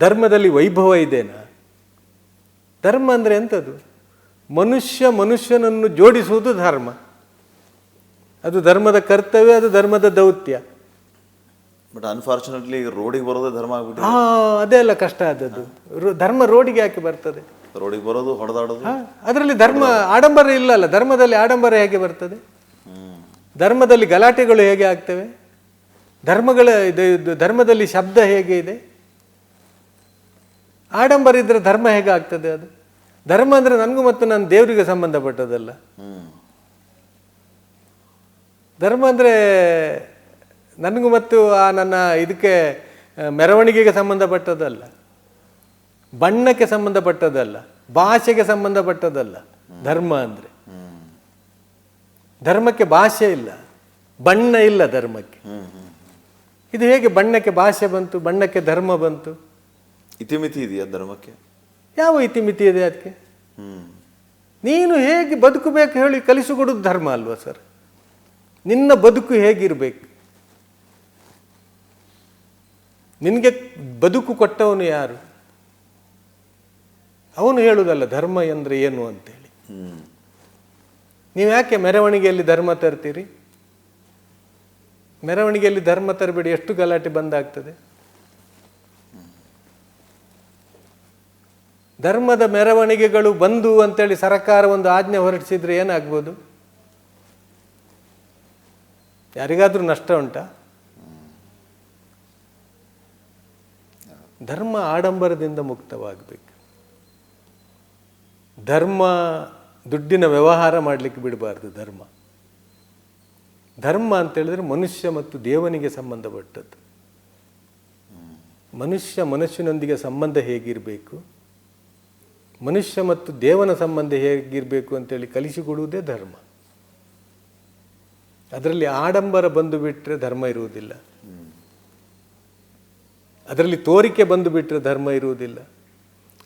ಧರ್ಮದಲ್ಲಿ ವೈಭವ ಇದೆನಾ? ಧರ್ಮ ಅಂದರೆ ಎಂಥದ್ದು? ಮನುಷ್ಯನನ್ನು ಜೋಡಿಸುವುದು ಧರ್ಮ. ಅದು ಧರ್ಮದ ಕರ್ತವ್ಯ, ಅದು ಧರ್ಮದ ದೌತ್ಯ. ಬಟ್ ಅನ್ಫಾರ್ಚುನೇಟ್ಲಿ ರೋಡಿಗೆ ಬರೋದೇ ಧರ್ಮ ಆಗ್ಬಿಟ್ಟು. ಅದೇ ಅಲ್ಲ ಕಷ್ಟ ಆದದ್ದು. ಧರ್ಮ ರೋಡಿಗೆ ಯಾಕೆ ಬರ್ತದೆ? ರೋಡಿಗೆ ಬರೋದು, ಹೊಡೆದಾಡೋದು. ಅದರಲ್ಲಿ ಧರ್ಮ ಆಡಂಬರ ಇಲ್ಲ ಅಲ್ಲ. ಧರ್ಮದಲ್ಲಿ ಆಡಂಬರ ಹೇಗೆ ಬರ್ತದೆ? ಧರ್ಮದಲ್ಲಿ ಗಲಾಟೆಗಳು ಹೇಗೆ ಆಗ್ತವೆ? ಧರ್ಮದಲ್ಲಿ ಶಬ್ದ ಹೇಗೆ ಇದೆ? ಆಡಂಬರ ಇದ್ರೆ ಧರ್ಮ ಹೇಗೆ ಆಗ್ತದೆ? ಅದು ಧರ್ಮ ಅಂದರೆ ನನಗೂ ಮತ್ತು ನನ್ನ ದೇವರಿಗೆ ಸಂಬಂಧಪಟ್ಟದಲ್ಲ. ಧರ್ಮ ಅಂದರೆ ನನಗೂ ಮತ್ತು ಆ ನನ್ನ ಇದಕ್ಕೆ ಮೆರವಣಿಗೆಗೆ ಸಂಬಂಧಪಟ್ಟದಲ್ಲ, ಬಣ್ಣಕ್ಕೆ ಸಂಬಂಧಪಟ್ಟದಲ್ಲ, ಭಾಷೆಗೆ ಸಂಬಂಧಪಟ್ಟದಲ್ಲ. ಧರ್ಮ ಅಂದರೆ ಧರ್ಮಕ್ಕೆ ಭಾಷೆ ಇಲ್ಲ, ಬಣ್ಣ ಇಲ್ಲ ಧರ್ಮಕ್ಕೆ. ಇದು ಹೇಗೆ ಬಣ್ಣಕ್ಕೆ ಭಾಷೆ ಬಂತು, ಬಣ್ಣಕ್ಕೆ ಧರ್ಮ ಬಂತು? ಇತಿಮಿತಿ ಇದೆಯಾ ಧರ್ಮಕ್ಕೆ? ಯಾವ ಇತಿಮಿತಿ ಇದೆ ಅದಕ್ಕೆ? ನೀನು ಹೇಗೆ ಬದುಕಬೇಕು ಹೇಳಿ ಕಲಿಸಿಕೊಡೋದು ಧರ್ಮ ಅಲ್ವಾ ಸರ್? ನಿನ್ನ ಬದುಕು ಹೇಗಿರಬೇಕು? ನಿನಗೆ ಬದುಕು ಕೊಟ್ಟವನು ಯಾರು? ಅವನು ಹೇಳುವುದಲ್ಲ ಧರ್ಮ ಅಂದರೆ ಏನು ಅಂತೇಳಿ. ನೀವು ಯಾಕೆ ಮೆರವಣಿಗೆಯಲ್ಲಿ ಧರ್ಮ ತರ್ತೀರಿ? ಮೆರವಣಿಗೆಯಲ್ಲಿ ಧರ್ಮ ತರಬೇಡಿ, ಎಷ್ಟು ಗಲಾಟೆ ಬಂದಾಗ್ತದೆ. ಧರ್ಮದ ಮೆರವಣಿಗೆಗಳು ಬಂದು ಅಂತೇಳಿ ಸರ್ಕಾರ ಒಂದು ಆಜ್ಞೆ ಹೊರಡಿಸಿದ್ರೆ ಏನಾಗ್ಬೋದು? ಯಾರಿಗಾದ್ರೂ ನಷ್ಟ ಉಂಟಾ? ಧರ್ಮ ಆಡಂಬರದಿಂದ ಮುಕ್ತವಾಗಬೇಕು. ಧರ್ಮ ದುಡ್ಡಿನ ವ್ಯವಹಾರ ಮಾಡಲಿಕ್ಕೆ ಬಿಡಬಾರ್ದು. ಧರ್ಮ ಅಂತೇಳಿದ್ರೆ ಮನುಷ್ಯ ಮತ್ತು ದೇವನಿಗೆ ಸಂಬಂಧಪಟ್ಟದ್ದು. ಮನುಷ್ಯನೊಂದಿಗೆ ಸಂಬಂಧ ಹೇಗಿರಬೇಕು, ಮನುಷ್ಯ ಮತ್ತು ದೇವನ ಸಂಬಂಧ ಹೇಗಿರಬೇಕು ಅಂತೇಳಿ ಕಲಿಸಿಕೊಡುವುದೇ ಧರ್ಮ. ಅದರಲ್ಲಿ ಆಡಂಬರ ಬಂದು ಬಿಟ್ಟರೆ ಧರ್ಮ ಇರುವುದಿಲ್ಲ. ಅದರಲ್ಲಿ ತೋರಿಕೆ ಬಂದು ಬಿಟ್ಟರೆ ಧರ್ಮ ಇರುವುದಿಲ್ಲ.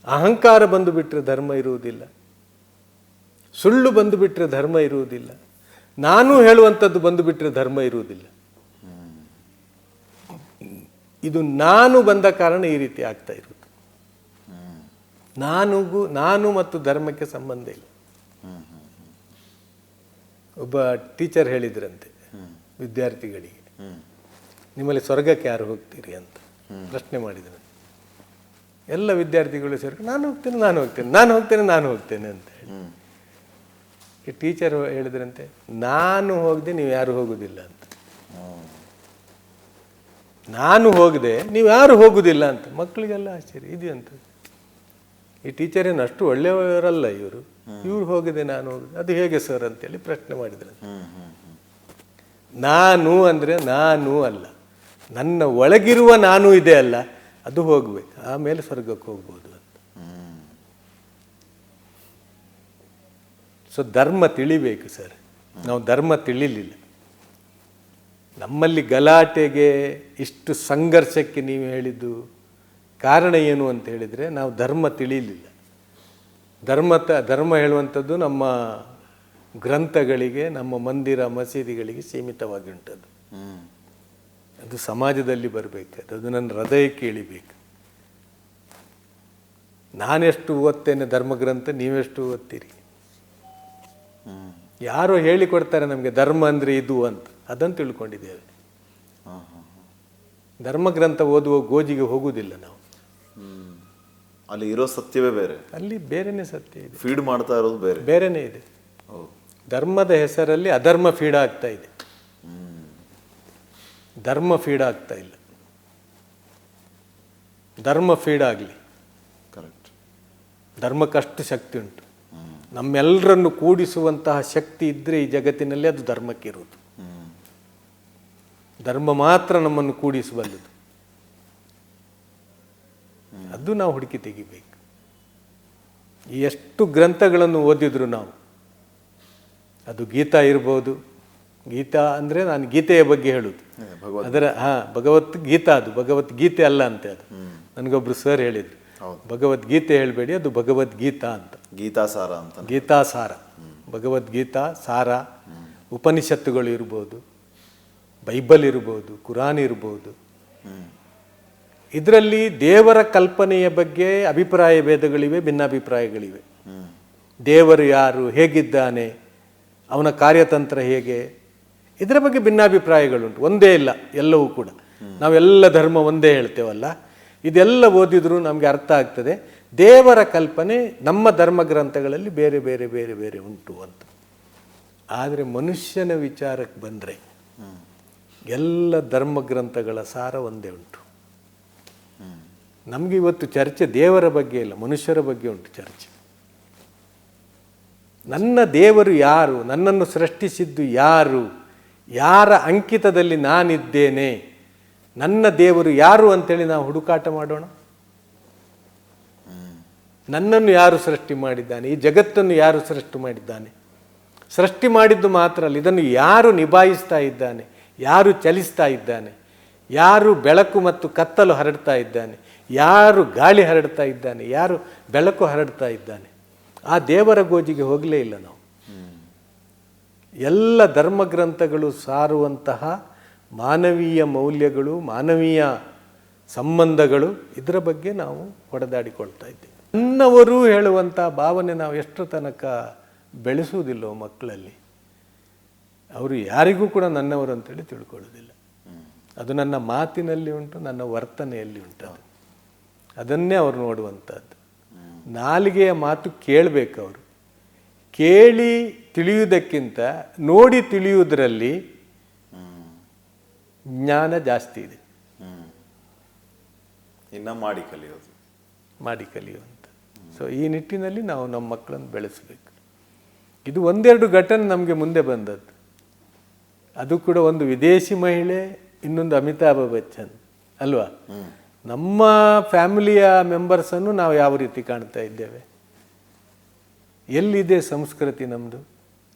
ಅಹಂಕಾರ ಬಂದು ಬಿಟ್ಟರೆ ಧರ್ಮ ಇರುವುದಿಲ್ಲ. ಸುಳ್ಳು ಬಂದು ಬಿಟ್ಟರೆ ಧರ್ಮ ಇರುವುದಿಲ್ಲ. ನಾನು ಹೇಳುವಂಥದ್ದು ಬಂದು ಬಿಟ್ಟರೆ ಧರ್ಮ ಇರುವುದಿಲ್ಲ. ಇದು ನಾನು ಬಂದ ಕಾರಣ ಈ ರೀತಿ ಆಗ್ತಾ ಇರುವುದು. ನಾನು ಮತ್ತು ಧರ್ಮಕ್ಕೆ ಸಂಬಂಧ ಇಲ್ಲ. ಒಬ್ಬ ಟೀಚರ್ ಹೇಳಿದ್ರಂತೆ ವಿದ್ಯಾರ್ಥಿಗಳಿಗೆ, ನಿಮ್ಮಲ್ಲಿ ಸ್ವರ್ಗಕ್ಕೆ ಯಾರು ಹೋಗ್ತೀರಿ ಅಂತ ಪ್ರಶ್ನೆ ಮಾಡಿದ್ರು. ಎಲ್ಲ ವಿದ್ಯಾರ್ಥಿಗಳು ಸೇರಿ ನಾನು ಹೋಗ್ತೇನೆ ಅಂತ ಹೇಳಿ. ಈ ಟೀಚರ್ ಹೇಳಿದ್ರಂತೆ, ನಾನು ಹೋಗದೆ ನೀವು ಯಾರು ಹೋಗುದಿಲ್ಲ ಅಂತ. ನಾನು ಹೋಗದೆ ನೀವು ಯಾರು ಹೋಗುದಿಲ್ಲ ಅಂತ. ಮಕ್ಕಳಿಗೆಲ್ಲ ಆಶ್ಚರ್ಯ, ಇದು ಅಂತ. ಈ ಟೀಚರ್ ಏನು ಅಷ್ಟು ಒಳ್ಳೆಯವರಲ್ಲ ಇವರು ಹೋಗದೆ ನಾನು ಹೋಗುದು, ಅದು ಹೇಗೆ ಸರ್ ಅಂತೇಳಿ ಪ್ರಶ್ನೆ ಮಾಡಿದ್ರು. ನಾನು ಅಂದರೆ ನಾನು ಅಲ್ಲ, ನನ್ನ ಒಳಗಿರುವ ನಾನು ಇದೆ ಅಲ್ಲ, ಅದು ಹೋಗ್ಬೇಕು, ಆಮೇಲೆ ಸ್ವರ್ಗಕ್ಕೆ ಹೋಗ್ಬೋದು ಅಂತ. ಸೊ ಧರ್ಮ ತಿಳಿಬೇಕು ಸರ್. ನಾವು ಧರ್ಮ ತಿಳಿಲಿಲ್ಲ. ನಮ್ಮಲ್ಲಿ ಗಲಾಟೆಗೆ ಇಷ್ಟು ಸಂಘರ್ಷಕ್ಕೆ ನೀವು ಹೇಳಿದ್ದು ಕಾರಣ ಏನು ಅಂತ ಹೇಳಿದರೆ, ನಾವು ಧರ್ಮ ತಿಳಿಲಿಲ್ಲ. ಧರ್ಮ ಹೇಳುವಂಥದ್ದು ನಮ್ಮ ಗ್ರಂಥಗಳಿಗೆ, ನಮ್ಮ ಮಂದಿರ ಮಸೀದಿಗಳಿಗೆ ಸೀಮಿತವಾಗಿ ಉಂಟದ್ದು. ಅದು ಸಮಾಜದಲ್ಲಿ ಬರಬೇಕು, ಅದು ನನ್ನ ಹೃದಯಕ್ಕೆ ಇಳಿಬೇಕು. ನಾನೆಷ್ಟು ಓದ್ತೇನೆ ಧರ್ಮಗ್ರಂಥ, ನೀವೆಷ್ಟು ಓದ್ತೀರಿ? ಯಾರೋ ಹೇಳಿಕೊಡ್ತಾರೆ ನಮಗೆ ಧರ್ಮ ಅಂದರೆ ಇದು ಅಂತ, ಅದನ್ನು ತಿಳ್ಕೊಂಡಿದ್ದೇವೆ. ಧರ್ಮಗ್ರಂಥ ಓದುವ ಗೋಜಿಗೆ ಹೋಗುವುದಿಲ್ಲ ನಾವು. ಅಲ್ಲಿ ಇರೋ ಸತ್ಯವೇ ಬೇರೆ, ಅಲ್ಲಿ ಬೇರೆನೇ ಸತ್ಯ ಇದೆ. ಫೀಡ್ ಮಾಡ್ತಾ ಇರೋದು ಬೇರೆನೇ ಇದೆ. ಧರ್ಮದ ಹೆಸರಲ್ಲಿ ಅಧರ್ಮ ಫೀಡ್ ಆಗ್ತಾ ಇದೆ, ಧರ್ಮ ಫೀಡ್ ಆಗ್ತಾ ಇಲ್ಲ. ಧರ್ಮ ಫೀಡ್ ಆಗಲಿ. ಕರೆಕ್ಟ್. ಧರ್ಮಕ್ಕಷ್ಟು ಶಕ್ತಿ ಉಂಟು. ನಮ್ಮೆಲ್ಲರನ್ನು ಕೂಡಿಸುವಂತಹ ಶಕ್ತಿ ಇದ್ದರೆ ಈ ಜಗತ್ತಿನಲ್ಲಿ ಅದು ಧರ್ಮಕ್ಕಿರುವುದು. ಧರ್ಮ ಮಾತ್ರ ನಮ್ಮನ್ನು ಕೂಡಿಸಬಲ್ಲದು. ಅದು ನಾವು ಹುಡುಕಿ ತೆಗಿಬೇಕು. ಎಷ್ಟು ಗ್ರಂಥಗಳನ್ನು ಓದಿದ್ರು ನಾವು, ಅದು ಗೀತಾ ಇರ್ಬೋದು. ಗೀತಾ ಅಂದರೆ ನಾನು ಗೀತೆಯ ಬಗ್ಗೆ ಹೇಳುದು. ಅದರ ಭಗವದ್ಗೀತಾ, ಅದು ಭಗವದ್ಗೀತೆ ಅಲ್ಲ ಅಂತೆ. ಅದು ನನಗೊಬ್ರು ಸರ್ ಹೇಳಿದ್ರು, ಭಗವದ್ಗೀತೆ ಹೇಳಬೇಡಿ, ಅದು ಭಗವದ್ಗೀತಾ ಅಂತ. ಗೀತಾಸಾರ ಅಂತ. ಗೀತಾಸಾರ, ಭಗವದ್ಗೀತಾ ಸಾರ. ಉಪನಿಷತ್ತುಗಳು ಇರ್ಬೋದು, ಬೈಬಲ್ ಇರ್ಬೋದು, ಕುರಾನ್ ಇರ್ಬೋದು, ಇದರಲ್ಲಿ ದೇವರ ಕಲ್ಪನೆಯ ಬಗ್ಗೆ ಅಭಿಪ್ರಾಯ ಭೇದಗಳಿವೆ, ಭಿನ್ನಾಭಿಪ್ರಾಯಗಳಿವೆ. ದೇವರು ಯಾರು, ಹೇಗಿದ್ದಾನೆ, ಅವನ ಕಾರ್ಯತಂತ್ರ ಹೇಗೆ, ಇದರ ಬಗ್ಗೆ ಭಿನ್ನಾಭಿಪ್ರಾಯಗಳುಂಟು. ಒಂದೇ ಇಲ್ಲ, ಎಲ್ಲವೂ ಕೂಡ ನಾವೆಲ್ಲ ಧರ್ಮ ಒಂದೇ ಹೇಳ್ತೇವಲ್ಲ, ಇದೆಲ್ಲ ಓದಿದ್ರೂ ನಮಗೆ ಅರ್ಥ ಆಗ್ತದೆ ದೇವರ ಕಲ್ಪನೆ ನಮ್ಮ ಧರ್ಮ ಗ್ರಂಥಗಳಲ್ಲಿ ಬೇರೆ ಬೇರೆ ಬೇರೆ ಬೇರೆ ಉಂಟು ಅಂತ. ಆದರೆ ಮನುಷ್ಯನ ವಿಚಾರಕ್ಕೆ ಬಂದರೆ ಎಲ್ಲ ಧರ್ಮ ಗ್ರಂಥಗಳ ಸಾರ ಒಂದೇ ಉಂಟು. ನಮಗೆ ಇವತ್ತು ಚರ್ಚೆ ದೇವರ ಬಗ್ಗೆ ಇಲ್ಲ, ಮನುಷ್ಯರ ಬಗ್ಗೆ ಉಂಟು ಚರ್ಚೆ. ನನ್ನ ದೇವರು ಯಾರು, ನನ್ನನ್ನು ಸೃಷ್ಟಿಸಿದ್ದು ಯಾರು, ಯಾರ ಅಂಕಿತದಲ್ಲಿ ನಾನಿದ್ದೇನೆ, ನನ್ನ ದೇವರು ಯಾರು ಅಂತೇಳಿ ನಾವು ಹುಡುಕಾಟ ಮಾಡೋಣ. ನನ್ನನ್ನು ಯಾರು ಸೃಷ್ಟಿ ಮಾಡಿದ್ದಾನೆ, ಈ ಜಗತ್ತನ್ನು ಯಾರು ಸೃಷ್ಟಿ ಮಾಡಿದ್ದಾನೆ, ಸೃಷ್ಟಿ ಮಾಡಿದ್ದು ಮಾತ್ರ ಅಲ್ಲ, ಇದನ್ನು ಯಾರು ನಿಭಾಯಿಸ್ತಾ ಇದ್ದಾನೆ, ಯಾರು ಚಲಿಸ್ತಾ ಇದ್ದಾನೆ, ಯಾರು ಬೆಳಕು ಮತ್ತು ಕತ್ತಲು ಹರಡ್ತಾ ಇದ್ದಾನೆ, ಯಾರು ಗಾಳಿ ಹರಡ್ತಾ ಇದ್ದಾನೆ, ಯಾರು ಬೆಳಕು ಹರಡ್ತಾ ಇದ್ದಾನೆ, ಆ ದೇವರ ಗೋಜಿಗೆ ಹೋಗಲೇ ಇಲ್ಲ ನಾವು. ಎಲ್ಲ ಧರ್ಮಗ್ರಂಥಗಳು ಸಾರುವಂತಹ ಮಾನವೀಯ ಮೌಲ್ಯಗಳು, ಮಾನವೀಯ ಸಂಬಂಧಗಳು, ಇದರ ಬಗ್ಗೆ ನಾವು ಹೊಡೆದಾಡಿಕೊಳ್ತಾ ಇದ್ದೇವೆ. ನನ್ನವರು ಹೇಳುವಂಥ ಭಾವನೆ ನಾವು ಎಷ್ಟು ತನಕ ಬೆಳೆಸುವುದಿಲ್ಲೋ ಮಕ್ಕಳಲ್ಲಿ, ಅವರು ಯಾರಿಗೂ ಕೂಡ ನನ್ನವರು ಅಂತೇಳಿ ತಿಳ್ಕೊಳ್ಳೋದಿಲ್ಲ. ಅದು ನನ್ನ ಮಾತಿನಲ್ಲಿ ಉಂಟು, ನನ್ನ ವರ್ತನೆಯಲ್ಲಿ ಉಂಟು. ಅದನ್ನೇ ಅವರು ನೋಡುವಂಥದ್ದು. ನಾಲಿಗೆಯ ಮಾತು ಕೇಳಬೇಕು ಅವರು. ಕೇಳಿ ತಿಳಿಯುವುದಕ್ಕಿಂತ ನೋಡಿ ತಿಳಿಯುವುದರಲ್ಲಿ ಜ್ಞಾನ ಜಾಸ್ತಿ ಇದೆ. ಇನ್ನು ಮಾಡಿ ಕಲಿಯೋದು, ಮಾಡಿ ಕಲಿಯುವಂಥ. ಸೊ ಈ ನಿಟ್ಟಿನಲ್ಲಿ ನಾವು ನಮ್ಮ ಮಕ್ಕಳನ್ನು ಬೆಳೆಸಬೇಕು. ಇದು ಒಂದೆರಡು ಘಟನೆ ನಮಗೆ ಮುಂದೆ ಬಂದದ್ದು. ಅದು ಕೂಡ ಒಂದು ವಿದೇಶಿ ಮಹಿಳೆ, ಇನ್ನೊಂದು ಅಮಿತಾಭ ಬಚ್ಚನ್ ಅಲ್ವಾ. ನಮ್ಮ ಫ್ಯಾಮಿಲಿಯ ಮೆಂಬರ್ಸನ್ನು ನಾವು ಯಾವ ರೀತಿ ಕಾಣ್ತಾ ಇದ್ದೇವೆ, ಎಲ್ಲಿದೆ ಸಂಸ್ಕೃತಿ ನಮ್ಮದು?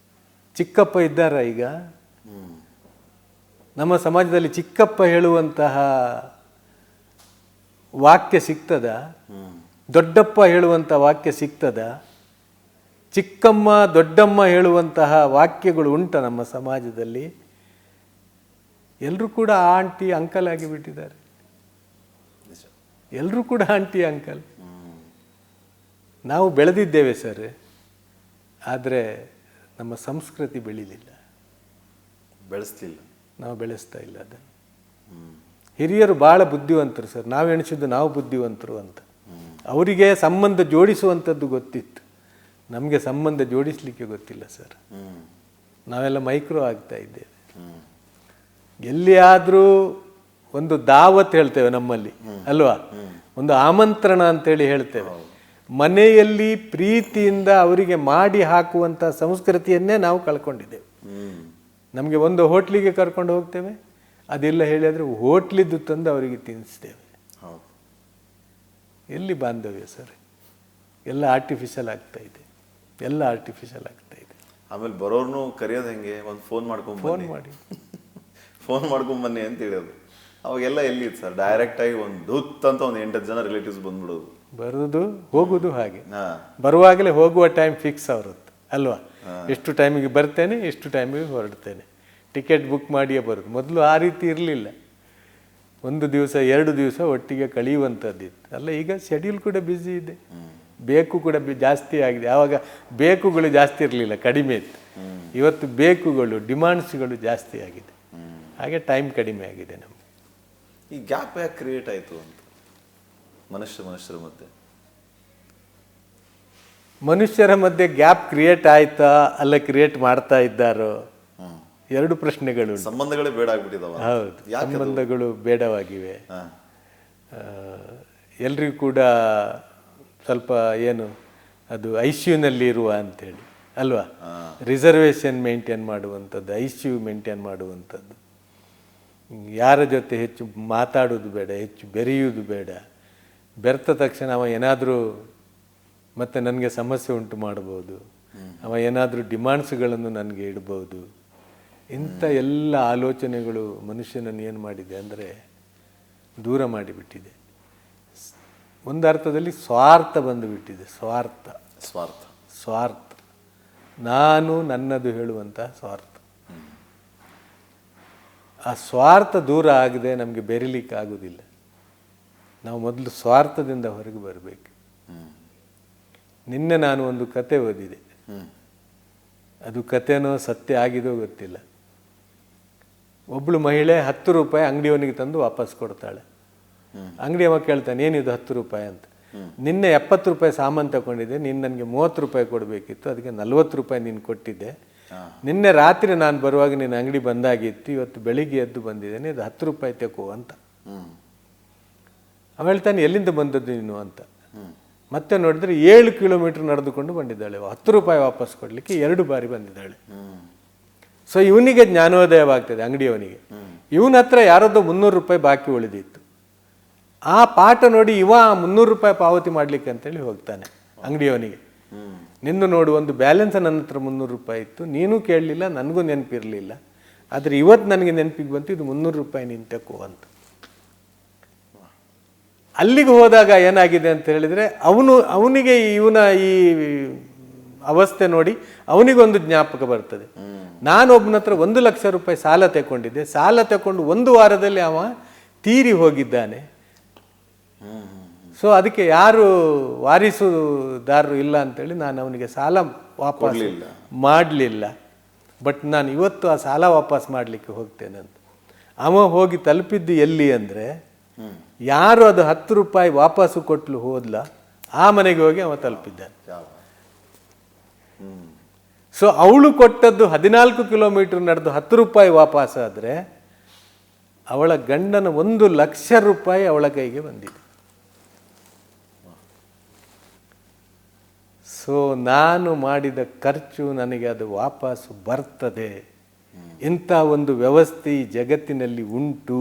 ಚಿಕ್ಕಪ್ಪ ಇದ್ದಾರ ಈಗ ನಮ್ಮ ಸಮಾಜದಲ್ಲಿ? ಚಿಕ್ಕಪ್ಪ ಹೇಳುವಂತಹ ವಾಕ್ಯ ಸಿಗ್ತದ? ದೊಡ್ಡಪ್ಪ ಹೇಳುವಂಥ ವಾಕ್ಯ ಸಿಗ್ತದ? ಚಿಕ್ಕಮ್ಮ ದೊಡ್ಡಮ್ಮ ಹೇಳುವಂತಹ ವಾಕ್ಯಗಳು ಉಂಟ ನಮ್ಮ ಸಮಾಜದಲ್ಲಿ? ಎಲ್ಲರೂ ಕೂಡ ಆಂಟಿ ಅಂಕಲ್ ಆಗಿಬಿಟ್ಟಿದ್ದಾರೆ. ಎಲ್ಲರೂ ಕೂಡ ಆಂಟಿ ಅಂಕಲ್. ನಾವು ಬೆಳೆದಿದ್ದೇವೆ ಸರ್, ಆದರೆ ನಮ್ಮ ಸಂಸ್ಕೃತಿ ಬೆಳೀಲಿಲ್ಲ, ಬೆಳೆಸ್ಲಿಲ್ಲ, ನಾವು ಬೆಳೆಸ್ತಾ ಇಲ್ಲ ಅದನ್ನು. ಹಿರಿಯರು ಭಾಳ ಬುದ್ಧಿವಂತರು ಸರ್, ನಾವು ಎಣಿಸಿದ್ದು ನಾವು ಬುದ್ಧಿವಂತರು ಅಂತ. ಅವರಿಗೆ ಸಂಬಂಧ ಜೋಡಿಸುವಂಥದ್ದು ಗೊತ್ತಿತ್ತು, ನಮಗೆ ಸಂಬಂಧ ಜೋಡಿಸಲಿಕ್ಕೆ ಗೊತ್ತಿಲ್ಲ ಸರ್. ನಾವೆಲ್ಲ ಮೈಕ್ರೋ ಆಗ್ತಾ ಇದ್ದೇವೆ. ಎಲ್ಲಿಯಾದರೂ ಒಂದು ದಾವತ್ ಹೇಳ್ತೇವೆ ನಮ್ಮಲ್ಲಿ ಅಲ್ವಾ, ಒಂದು ಆಮಂತ್ರಣ ಅಂತೇಳಿ ಹೇಳ್ತೇವೆ. ಮನೆಯಲ್ಲಿ ಪ್ರೀತಿಯಿಂದ ಅವರಿಗೆ ಮಾಡಿ ಹಾಕುವಂಥ ಸಂಸ್ಕೃತಿಯನ್ನೇ ನಾವು ಕಳ್ಕೊಂಡಿದ್ದೇವೆ. ನಮಗೆ ಒಂದು ಹೋಟ್ಲಿಗೆ ಕರ್ಕೊಂಡು ಹೋಗ್ತೇವೆ, ಅದೆಲ್ಲ ಹೇಳಿದರೆ ಹೋಟ್ಲಿದ್ದು ತಂದು ಅವರಿಗೆ ತಿನ್ನಿಸ್ತೇವೆ. ಎಲ್ಲಿ ಬಾಂಧವ್ಯ ಸರ್? ಎಲ್ಲ ಆರ್ಟಿಫಿಷಿಯಲ್ ಆಗ್ತಾ ಇದೆ, ಎಲ್ಲ ಆರ್ಟಿಫಿಷಿಯಲ್ ಆಗ್ತಾ ಇದೆ. ಆಮೇಲೆ ಬರೋರ್ನು ಕರೆಯೋದು ಹೆಂಗೆ, ಒಂದು ಫೋನ್ ಮಾಡಿ ಫೋನ್ ಮಾಡ್ಕೊಂಬನ್ನಿ ಅಂತ ಹೇಳೋದು. ಅವಾಗೆಲ್ಲ ಎಲ್ಲಿತ್ತು ಸರ್? ಡೈರೆಕ್ಟ್ ಆಗಿ ಒಂದು ದೂತ್ ಅಂತ ಒಂದು 8 ಜನ ರಿಲೇಟಿವ್ಸ್ ಬಂದ್ಬಿಡೋದು, ಬರೋದು ಹೋಗೋದು. ಹಾಗೆ ಬರುವಾಗಲೇ ಹೋಗುವ ಟೈಮ್ ಫಿಕ್ಸ್ ಅವರದ್ದು ಅಲ್ವಾ, ಎಷ್ಟು ಟೈಮಿಗೆ ಬರ್ತೇನೆ, ಎಷ್ಟು ಟೈಮಿಗೆ ಹೊರಡ್ತೇನೆ, ಟಿಕೆಟ್ ಬುಕ್ ಮಾಡಿಯೇ ಬರೋದು. ಮೊದಲು ಆ ರೀತಿ ಇರಲಿಲ್ಲ, 1 ದಿವಸ 2 ದಿವಸ ಒಟ್ಟಿಗೆ ಕಳೆಯುವಂಥದ್ದಿತ್ತು ಅಲ್ಲ. ಈಗ ಶೆಡ್ಯೂಲ್ ಕೂಡ ಬ್ಯುಸಿ ಇದೆ, ಬೇಕು ಕೂಡ ಜಾಸ್ತಿ ಆಗಿದೆ. ಆವಾಗ ಬೇಕುಗಳು ಜಾಸ್ತಿ ಇರಲಿಲ್ಲ, ಕಡಿಮೆ ಇತ್ತು. ಇವತ್ತು ಬೇಕುಗಳು, ಡಿಮಾಂಡ್ಸ್ಗಳು ಜಾಸ್ತಿ ಆಗಿದೆ, ಹಾಗೆ ಟೈಮ್ ಕಡಿಮೆ ಆಗಿದೆ ನಮಗೆ. ಈ ಗ್ಯಾಪ್ ಯಾಕೆ ಕ್ರಿಯೇಟ್ ಆಯಿತು ಅಂತ ಮನುಷ್ಯರ ಮಧ್ಯೆ? ಮನುಷ್ಯರ ಮಧ್ಯೆ ಗ್ಯಾಪ್ ಕ್ರಿಯೇಟ್ ಆಯ್ತಾ ಅಲ್ಲ ಕ್ರಿಯೇಟ್ ಮಾಡ್ತಾ ಇದ್ದಾರೋ, 2 ಪ್ರಶ್ನೆಗಳು. ಸಂಬಂಧಗಳೇ ಬೇಡ ಆಗ್ಬಿಟ್ಟಿದಾವ. ಹೌದು, ಸಂಬಂಧಗಳು ಬೇಡವಾಗಿವೆ. ಎಲ್ರಿಗೂ ಕೂಡ ಸ್ವಲ್ಪ ಏನು ಅದು ಐಸಿಯುನಲ್ಲಿ ಇರುವ ಅಂಥೇಳಿ ಅಲ್ವಾ, ರಿಸರ್ವೇಷನ್ ಮೇಂಟೈನ್ ಮಾಡುವಂಥದ್ದು, ಐಸಿಯು ಮೇಂಟೈನ್ ಮಾಡುವಂಥದ್ದು. ಯಾರ ಜೊತೆ ಹೆಚ್ಚು ಮಾತಾಡೋದು ಬೇಡ, ಹೆಚ್ಚು ಬೆರೆಯುವುದು ಬೇಡ. ಬೆರೆತ ತಕ್ಷಣ ಅವ ಏನಾದರೂ ಮತ್ತು ನನಗೆ ಸಮಸ್ಯೆ ಉಂಟು ಮಾಡ್ಬೋದು, ಅವ ಏನಾದರೂ ಡಿಮಾಂಡ್ಸ್ಗಳನ್ನು ನನಗೆ ಇಡ್ಬೋದು. ಇಂಥ ಎಲ್ಲ ಆಲೋಚನೆಗಳು ಮನುಷ್ಯನನ್ನು ಏನು ಮಾಡಿದೆ ಅಂದರೆ ದೂರ ಮಾಡಿಬಿಟ್ಟಿದೆ. ಒಂದು ಅರ್ಥದಲ್ಲಿ ಸ್ವಾರ್ಥ ಬಂದುಬಿಟ್ಟಿದೆ. ಸ್ವಾರ್ಥ, ನಾನು ನನ್ನದು ಹೇಳುವಂಥ ಸ್ವಾರ್ಥ. ಆ ಸ್ವಾರ್ಥ ದೂರ ಆಗದೆ ನಮಗೆ ಬೆರಿಲಿಕ್ಕೆ ಆಗೋದಿಲ್ಲ. ನಾವು ಮೊದಲು ಸ್ವಾರ್ಥದಿಂದ ಹೊರಗೆ ಬರಬೇಕು. ನಿನ್ನೆ ನಾನು ಒಂದು ಕತೆ ಓದಿದೆ, ಅದು ಕತೆನೋ ಸತ್ಯ ಆಗಿದೋ ಗೊತ್ತಿಲ್ಲ. ಒಬ್ಬಳು ಮಹಿಳೆ 10 ರೂಪಾಯಿ ಅಂಗಡಿಯವನಿಗೆ ತಂದು ವಾಪಸ್ ಕೊಡ್ತಾಳೆ. ಅಂಗಡಿಯವ ಕೇಳ್ತಾನೆ, ಏನಿದು 10 ರೂಪಾಯಿ ಅಂತ. ನಿನ್ನೆ 70 ರೂಪಾಯಿ ಸಾಮಾನು ತಗೊಂಡಿದ್ದೆ, ನೀನು ನನಗೆ 30 ರೂಪಾಯಿ ಕೊಡಬೇಕಿತ್ತು, ಅದಕ್ಕೆ 40 ರೂಪಾಯಿ ನೀನು ಕೊಟ್ಟಿದ್ದೆ. ನಿನ್ನೆ ರಾತ್ರಿ ನಾನು ಬರುವಾಗ ನಿನ್ನ ಅಂಗಡಿ ಬಂದಾಗಿತ್ತು, ಇವತ್ತು ಬೆಳಿಗ್ಗೆ ಎದ್ದು ಬಂದಿದ್ದೇನೆ, ಇದು 10 ರೂಪಾಯಿ ತೆಕೋ ಅಂತ. ಅವ ಹೇಳ್ತಾನೆ, ಎಲ್ಲಿಂದ ಬಂದದ್ದು ನೀನು ಅಂತ. ಮತ್ತೆ ನೋಡಿದ್ರೆ 7 ಕಿಲೋಮೀಟರ್ ನಡೆದುಕೊಂಡು ಬಂದಿದ್ದಾಳೆ. 10 ರೂಪಾಯಿ ವಾಪಸ್ ಕೊಡಲಿಕ್ಕೆ 2 ಬಾರಿ ಬಂದಿದ್ದಾಳೆ. ಸೊ ಇವನಿಗೆ ಜ್ಞಾನೋದಯವಾಗ್ತದೆ, ಅಂಗಡಿಯವನಿಗೆ. ಇವನ ಹತ್ರ ಯಾರದ್ದು 300 ರೂಪಾಯಿ ಬಾಕಿ ಉಳಿದಿತ್ತು. ಆ ಪಾಠ ನೋಡಿ ಇವ 300 ರೂಪಾಯಿ ಪಾವತಿ ಮಾಡಲಿಕ್ಕೆ ಅಂತೇಳಿ ಹೋಗ್ತಾನೆ ಅಂಗಡಿಯವನಿಗೆ. ನಿಂದು ನೋಡು, ಒಂದು ಬ್ಯಾಲೆನ್ಸ್ ನನ್ನ ಹತ್ರ 300 ರೂಪಾಯಿ ಇತ್ತು, ನೀನು ಕೇಳಲಿಲ್ಲ, ನನಗೂ ನೆನಪಿರಲಿಲ್ಲ, ಆದರೆ ಇವತ್ತು ನನಗೆ ನೆನಪಿಗೆ ಬಂತು, ಇದು 300 ರೂಪಾಯಿ ನೀನು ತೆಕೋ ಅಂತ. ಅಲ್ಲಿಗೆ ಹೋದಾಗ ಏನಾಗಿದೆ ಅಂತ ಹೇಳಿದರೆ, ಅವನಿಗೆ ಇವನ ಈ ಅವಸ್ಥೆ ನೋಡಿ ಅವನಿಗೊಂದು ಜ್ಞಾಪಕ ಬರ್ತದೆ. ನಾನೊಬ್ಬನ ಹತ್ರ 1 ಲಕ್ಷ ರೂಪಾಯಿ ಸಾಲ ತಗೊಂಡಿದ್ದೆ, ಸಾಲ ತಗೊಂಡು 1 ವಾರದಲ್ಲಿ ಅವ ತೀರಿ ಹೋಗಿದ್ದಾನೆ. ಸೊ ಅದಕ್ಕೆ ಯಾರು ವಾರಿಸುದಾರರು ಇಲ್ಲ ಅಂತೇಳಿ ನಾನು ಅವನಿಗೆ ಸಾಲ ವಾಪಸ್ ಮಾಡಲಿಲ್ಲ. ಬಟ್ ನಾನು ಇವತ್ತು ಆ ಸಾಲ ವಾಪಸ್ ಮಾಡಲಿಕ್ಕೆ ಹೋಗ್ತೇನೆ ಅಂತ. ಅವ ಹೋಗಿ ತಲುಪಿದ್ದು ಎಲ್ಲಿ ಅಂದರೆ, ಯಾರು ಅದು 10 ರೂಪಾಯಿ ವಾಪಸ್ಸು ಕೊಟ್ಟಲು ಹೋದ್ಲ ಆ ಮನೆಗೆ ಹೋಗಿ ಅವ ತಲುಪಿದ್ದಾನೆ. ಸೊ ಅವಳು ಕೊಟ್ಟದ್ದು 14 ಕಿಲೋಮೀಟರ್ ನಡೆದು 10 ರೂಪಾಯಿ ವಾಪಸ್ ಆದರೆ, ಅವಳ ಗಂಡನ 1 ಲಕ್ಷ ರೂಪಾಯಿ ಅವಳ ಕೈಗೆ ಬಂದಿದೆ. ಸೊ ನಾನು ಮಾಡಿದ ಖರ್ಚು ನನಗೆ ಅದು ವಾಪಸ್ಸು ಬರ್ತದೆ. ಇಂಥ ಒಂದು ವ್ಯವಸ್ಥೆ ಈ ಜಗತ್ತಿನಲ್ಲಿ ಉಂಟು.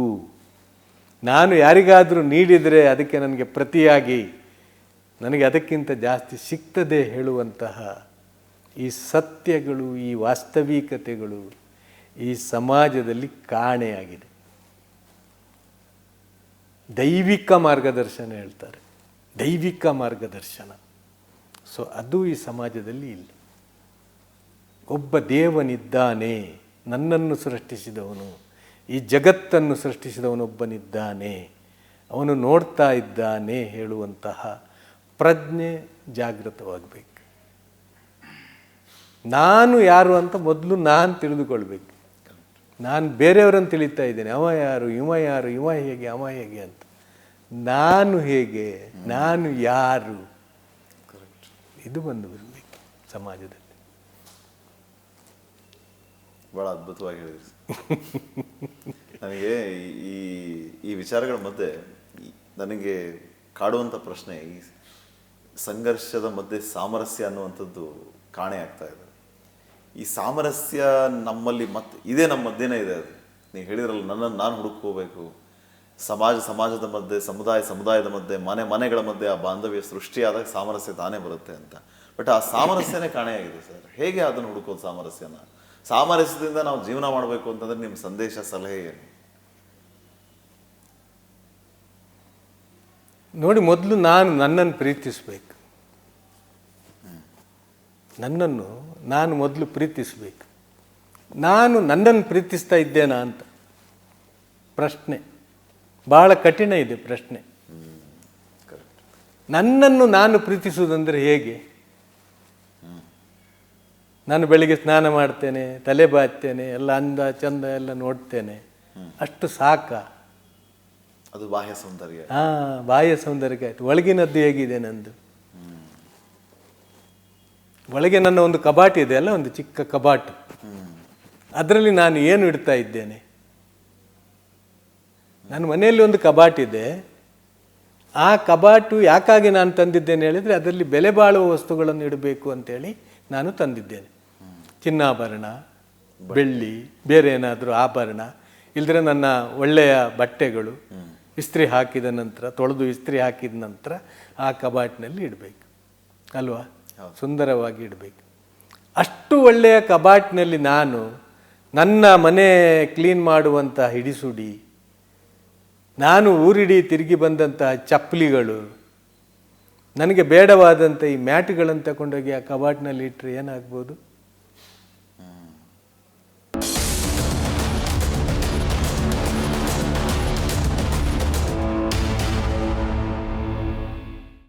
ನಾನು ಯಾರಿಗಾದರೂ ನೀಡಿದರೆ ಅದಕ್ಕೆ ನನಗೆ ಪ್ರತಿಯಾಗಿ ನನಗೆ ಅದಕ್ಕಿಂತ ಜಾಸ್ತಿ ಸಿಗ್ತದೆ ಹೇಳುವಂತಹ ಈ ಸತ್ಯಗಳು, ಈ ವಾಸ್ತವಿಕತೆಗಳು ಈ ಸಮಾಜದಲ್ಲಿ ಕಾಣೆಯಾಗಿದೆ. ದೈವಿಕ ಮಾರ್ಗದರ್ಶನ ಹೇಳ್ತಾರೆ, ದೈವಿಕ ಮಾರ್ಗದರ್ಶನ. ಸೊ ಅದು ಈ ಸಮಾಜದಲ್ಲಿ ಇಲ್ಲ. ಒಬ್ಬ ದೇವನಿದ್ದಾನೆ, ನನ್ನನ್ನು ಸೃಷ್ಟಿಸಿದವನು, ಈ ಜಗತ್ತನ್ನು ಸೃಷ್ಟಿಸಿದವನೊಬ್ಬನಿದ್ದಾನೆ, ಅವನು ನೋಡ್ತಾ ಇದ್ದಾನೆ ಹೇಳುವಂತಹ ಪ್ರಜ್ಞೆ ಜಾಗೃತವಾಗಬೇಕು. ನಾನು ಯಾರು ಅಂತ ಮೊದಲು ನಾನು ತಿಳಿದುಕೊಳ್ಬೇಕು. ನಾನು ಬೇರೆಯವರನ್ನು ತಿಳಿತಾ ಇದ್ದೇನೆ, ಅವ ಯಾರು, ಇವ ಯಾರು, ಇವ ಹೇಗೆ, ಅವ ಹೇಗೆ ಅಂತ. ನಾನು ಹೇಗೆ, ನಾನು ಯಾರು, ಇದು ಬಂದು ಬರಬೇಕು ಸಮಾಜದಲ್ಲಿ. ಬಹಳ ಅದ್ಭುತವಾಗಿ ಹೇಳಿದ್ರಿ. ನನಗೆ ಈ ವಿಚಾರಗಳ ಮಧ್ಯೆ ನನಗೆ ಕಾಡುವಂಥ ಪ್ರಶ್ನೆ, ಈ ಸಂಘರ್ಷದ ಮಧ್ಯೆ ಸಾಮರಸ್ಯ ಅನ್ನುವಂಥದ್ದು ಕಾಣೆ ಆಗ್ತಾ ಇದೆ. ಈ ಸಾಮರಸ್ಯ ನಮ್ಮಲ್ಲಿ ಮತ್ತೆ ಇದೇ, ನಮ್ಮ ಮಧ್ಯೆನೇ ಇದೆ. ಅದು ನೀವು ಹೇಳಿದ್ರಲ್ಲ, ನನ್ನನ್ನು ನಾನು ಹುಡುಕೋಬೇಕು. ಸಮಾಜದ ಮಧ್ಯೆ, ಸಮುದಾಯದ ಮಧ್ಯೆ, ಮನೆಗಳ ಮಧ್ಯೆ ಆ ಬಾಂಧವ್ಯ ಸೃಷ್ಟಿಯಾದಾಗ ಸಾಮರಸ್ಯ ತಾನೇ ಬರುತ್ತೆ ಅಂತ. ಬಟ್ ಆ ಸಾಮರಸ್ಯನೇ ಕಾಣೆಯಾಗಿದೆ ಸರ್. ಹೇಗೆ ಅದನ್ನು ಹುಡುಕೋದು ಸಾಮರಸ್ಯನ? ಸಾಮರಸ್ಯದಿಂದ ನಾವು ಜೀವನ ಮಾಡಬೇಕು ಅಂತಂದ್ರೆ ನಿಮ್ಮ ಸಂದೇಶ, ಸಲಹೆ ಏನು? ನೋಡಿ, ಮೊದಲು ನಾನು ನನ್ನನ್ನು ಪ್ರೀತಿಸಬೇಕು. ನಾನು ಮೊದಲು ಪ್ರೀತಿಸಬೇಕು. ನಾನು ನನ್ನನ್ನು ಪ್ರೀತಿಸ್ತಾ ಇದ್ದೇನಾ ಅಂತ ಪ್ರಶ್ನೆ ಬಹಳ ಕಠಿಣ ಇದೆ. ಪ್ರಶ್ನೆ, ನನ್ನನ್ನು ನಾನು ಪ್ರೀತಿಸುವುದಂದರೆ ಹೇಗೆ? ನಾನು ಬೆಳಿಗ್ಗೆ ಸ್ನಾನ ಮಾಡ್ತೇನೆ, ತಲೆ ಬಾಚ್ತೇನೆ, ಎಲ್ಲ ಅಂದ ಚಂದ ಎಲ್ಲ ನೋಡ್ತೇನೆ, ಅಷ್ಟು ಸಾಕ? ಅದು ಬಾಹ್ಯ ಸೌಂದರ್ಯ. ಬಾಹ್ಯ ಸೌಂದರ್ಯ ಆಯ್ತು. ಒಳಗಿನದ್ದು ಹೇಗಿದೆ ನಂದು? ಒಳಗೆ ನನ್ನ ಒಂದು ಕಬಾಟ್ ಇದೆ ಅಲ್ಲ, ಒಂದು ಚಿಕ್ಕ ಕಬಾಟು, ಅದರಲ್ಲಿ ನಾನು ಏನು ಇಡ್ತಾ ಇದ್ದೇನೆ? ನನ್ನ ಮನೆಯಲ್ಲಿ ಒಂದು ಕಬಾಟಿದೆ. ಆ ಕಬಾಟು ಯಾಕಾಗಿ ನಾನು ತಂದಿದ್ದೇನೆ ಹೇಳಿದರೆ, ಅದರಲ್ಲಿ ಬೆಲೆ ಬಾಳುವ ವಸ್ತುಗಳನ್ನು ಇಡಬೇಕು ಅಂತೇಳಿ ನಾನು ತಂದಿದ್ದೇನೆ. ಚಿನ್ನಾಭರಣ, ಬೆಳ್ಳಿ, ಬೇರೆ ಏನಾದರೂ ಆಭರಣ, ಇಲ್ಲದ್ರೆ ನನ್ನ ಒಳ್ಳೆಯ ಬಟ್ಟೆಗಳು ಇಸ್ತ್ರಿ ಹಾಕಿದ ನಂತರ, ತೊಳೆದು ಇಸ್ತ್ರಿ ಹಾಕಿದ ನಂತರ ಆ ಕಬಾಟಿನಲ್ಲಿ ಇಡಬೇಕು ಅಲ್ವಾ? ಸುಂದರವಾಗಿ ಇಡಬೇಕು. ಅಷ್ಟು ಒಳ್ಳೆಯ ಕಬಾಟಿನಲ್ಲಿ ನಾನು ನನ್ನ ಮನೆ ಕ್ಲೀನ್ ಮಾಡುವಂಥ ಹಿಡಿಸುಡಿ, ನಾನು ಊರಿಡೀ ತಿರುಗಿ ಬಂದಂತಹ ಚಪ್ಪಲಿಗಳು, ನನಗೆ ಬೇಡವಾದಂಥ ಈ ಮ್ಯಾಟ್ಗಳನ್ನು ತಗೊಂಡೋಗಿ ಆ ಕಬಾಟಿನಲ್ಲಿ ಇಟ್ಟರೆ ಏನಾಗ್ಬೋದು?